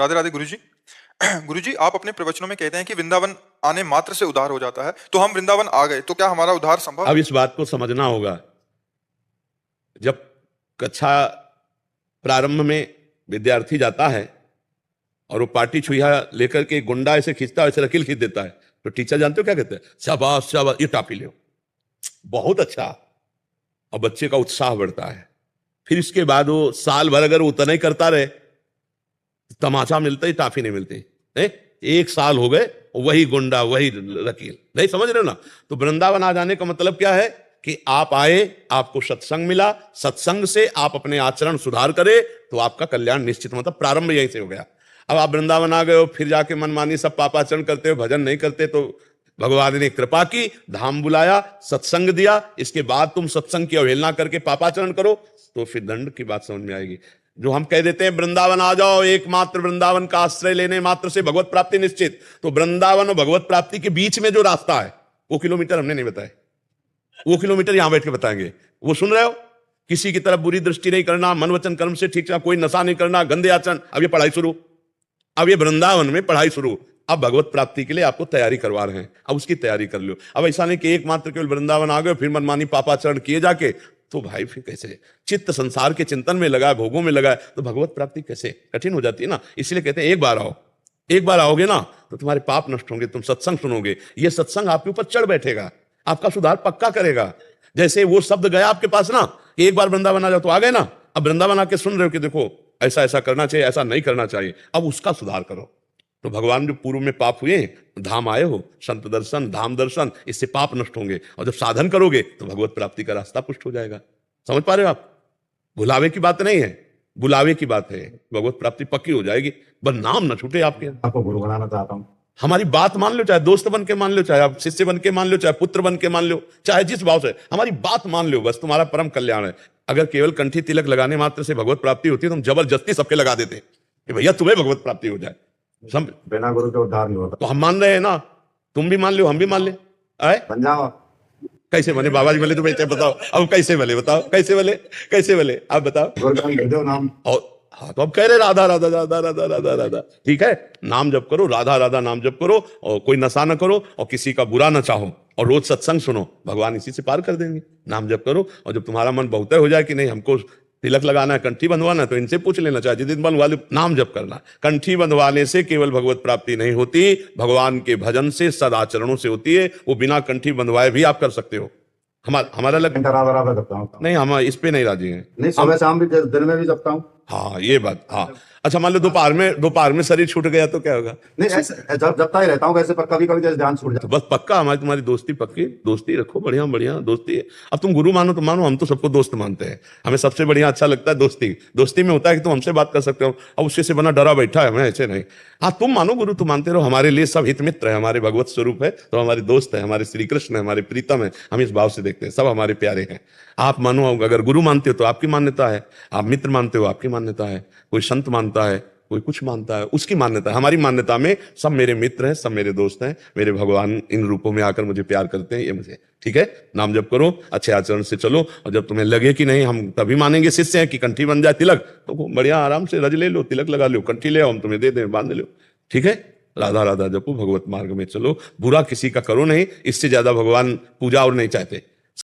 राधे राधे गुरुजी। गुरुजी, आप अपने प्रवचनों में कहते हैं कि वृंदावन आने मात्र से उद्धार हो जाता है, तो हम वृंदावन आ गए तो क्या हमारा उद्धार संभव अब है? इस बात को समझना होगा। जब कक्षा प्रारंभ में विद्यार्थी जाता है और वो पार्टी छुइया लेकर के गुंडा ऐसे खींचता है, ऐसे रकील खींच देता है, तो टीचर जानते हो क्या कहते हैं? शाबाश शाबाश, ये टापी लो, बहुत अच्छा। और बच्चे का उत्साह बढ़ता है। फिर इसके बाद वो साल भर अगर उतना ही करता रहे, तमाचा मिलता ही टाफी नहीं मिलती। एक साल हो गए, वही गुंडा वही रकील, नहीं समझ रहे हो ना? तो वृंदावन आ जाने का मतलब क्या है कि आप आए, आपको सत्संग मिला, सत्संग से आप अपने आचरण सुधार करे तो आपका कल्याण निश्चित, मतलब प्रारंभ यहीं से हो गया। अब आप वृंदावन आ गए हो, फिर जाके मनमानी सब पापाचरण करते हो, भजन नहीं करते, तो भगवान ने कृपा की, धाम बुलाया, सत्संग दिया, इसके बाद तुम सत्संग की अवहेलना करके पापाचरण करो तो फिर दंड की बात समझ में आएगी। जो हम कह देते हैं वृंदावन आ जाओ, एकमात्र वृंदावन का आश्रय लेने मात्र से भगवत प्राप्ति निश्चित, तो वृंदावन और भगवत प्राप्ति के बीच में जो रास्ता है वो किलोमीटर हमने नहीं बताए, वो किलोमीटर यहां बैठ के बताएंगे। वो सुन रहे हो? किसी की तरफ बुरी दृष्टि नहीं करना, मन वचन कर्म से ठीक, कोई नशा नहीं करना, गंदे आचरण। अब ये पढ़ाई शुरू, अब ये वृंदावन में पढ़ाई शुरू। अब भगवत प्राप्ति के लिए आपको तैयारी करवा रहे हैं, अब उसकी तैयारी कर लो। अब ऐसा नहीं कि एकमात्र केवल वृंदावन आ गए फिर मनमानी पापाचरण किए जाके, तो भाई फिर कैसे? चित्त संसार के चिंतन में लगा, भोगों में लगा, तो भगवत प्राप्ति कैसे? कठिन हो जाती है ना। इसलिए कहते हैं एक बार आओ, एक बार आओगे ना तो तुम्हारे पाप नष्ट होंगे, तुम सत्संग सुनोगे, ये सत्संग आपके ऊपर चढ़ बैठेगा, आपका सुधार पक्का करेगा। जैसे वो शब्द गया आपके पास ना कि एक बार वृंदावन आ जाओ, तो आ गए ना। अब वृंदावन आके सुन रहे हो कि देखो ऐसा ऐसा करना चाहिए, ऐसा नहीं करना चाहिए, अब उसका सुधार करो। तो भगवान जो पूर्व में पाप हुए, धाम आए हो, संत दर्शन, धाम दर्शन, इससे पाप नष्ट होंगे, और जब साधन करोगे तो भगवत प्राप्ति का रास्ता पुष्ट हो जाएगा। समझ पा रहे हो आप? भुलावे की बात नहीं है, बुलावे की बात है। भगवत प्राप्ति पक्की हो जाएगी, बस नाम ना छूटे आपके। आपको गुरु बनाना चाहता हूँ। हमारी बात मान लो, चाहे दोस्त बन के मान लो, चाहे आप शिष्य बन के मान लो, चाहे पुत्र बन के मान लो, चाहे जिस भाव से, हमारी बात मान लो, बस तुम्हारा परम कल्याण है। अगर केवल कंठी तिलक लगाने मात्र से भगवत प्राप्ति होती है तो हम जबरदस्ती सबके लगा देते कि भैया तुम्हें भगवत प्राप्ति हो जाए। बिना गुरु के उद्धार नहीं होता। तो हम मान रहे हैं ना, तुम भी मान लो, हम भी मान ले। आए बन जाओ। कैसे बने बाबा जी? बोले तो बेटे बताओ, अब कैसे बने बताओ, कैसे बने, कैसे बने आप बताओ। गुरु का दो नाम। और हाँ, तो अब कह रहे राधा राधा राधा राधा राधा राधा, ठीक है, नाम जप करो, राधा राधा नाम जप करो, और कोई नशा न करो, और किसी का बुरा न चाहो, और रोज सत्संग सुनो, भगवान इसी से पार कर देंगे। नाम जप करो, और जब तुम्हारा मन बहुत हो जाए कि नहीं हमको तिलक लगाना है, कंठी बंधवाना है, तो इनसे पूछ लेना, चाहिए जिस दिन बनवा लो, नाम जप करना। कंठी बंधवाने से केवल भगवत प्राप्ति नहीं होती, भगवान के भजन से, सदाचरणों से होती है। वो बिना कंठी बंधवाए भी आप कर सकते हो। हमारा राधा राधा करता हूँ। नहीं, हम इस पे नहीं राजी हैं। नहीं, सुबह शाम भी, दिन में भी जपता हूँ। हाँ ये बात, हाँ। अच्छा मान लो दोपहर में शरीर छूट गया तो क्या होगा? नहीं, ऐसे जपता ही रहता हूँ वैसे, पर कभी कभी जैसे ध्यान छूट जाता तो बस पक्का हमारी तुम्हारी दोस्ती पक्की, दोस्ती रखो, बढ़िया बढ़िया दोस्ती है। अब तुम गुरु मानो तो मानो, हम तो सबको दोस्त मानते हैं, हमें सबसे बढ़िया अच्छा लगता है दोस्ती। दोस्ती में होता है कि तुम हमसे बात कर सकते हो, अब उससे से बना डरा बैठा है, मैं ऐसे नहीं। हाँ तुम मानो गुरु, तुम मानते रहो, हमारे लिए सब हित मित्र है, हमारे भगवत स्वरूप है, तो हमारे दोस्त है, हमारे श्री कृष्ण है, हमारे प्रीतम है, हम इस भाव से देखते हैं, सब हमारे प्यारे हैं। आप मानो, अगर गुरु मानते हो तो आपकी मान्यता है, आप मित्र मानते हो आपकी मान्यता है, कोई संत मानता है, कोई कुछ मानता है, उसकी मान्यता है। हमारी मान्यता में सब मेरे मित्र हैं, सब मेरे दोस्त हैं, मेरे भगवान इन रूपों में आकर मुझे प्यार करते हैं, ये मुझे ठीक है। नाम जप करो, अच्छे आचरण से चलो, और जब तुम्हें लगे कि नहीं हम तभी मानेंगे शिष्य हैं कि कंठी बन जाए तिलक, तो बढ़िया आराम से रज ले लो, तिलक लगा लो, कंठी ले आओ, हम तुम्हें दे दें, बांध लो, ठीक है। राधा राधा जपो, भगवत मार्ग में चलो, बुरा किसी का करो नहीं, इससे ज्यादा भगवान पूजा और नहीं चाहते।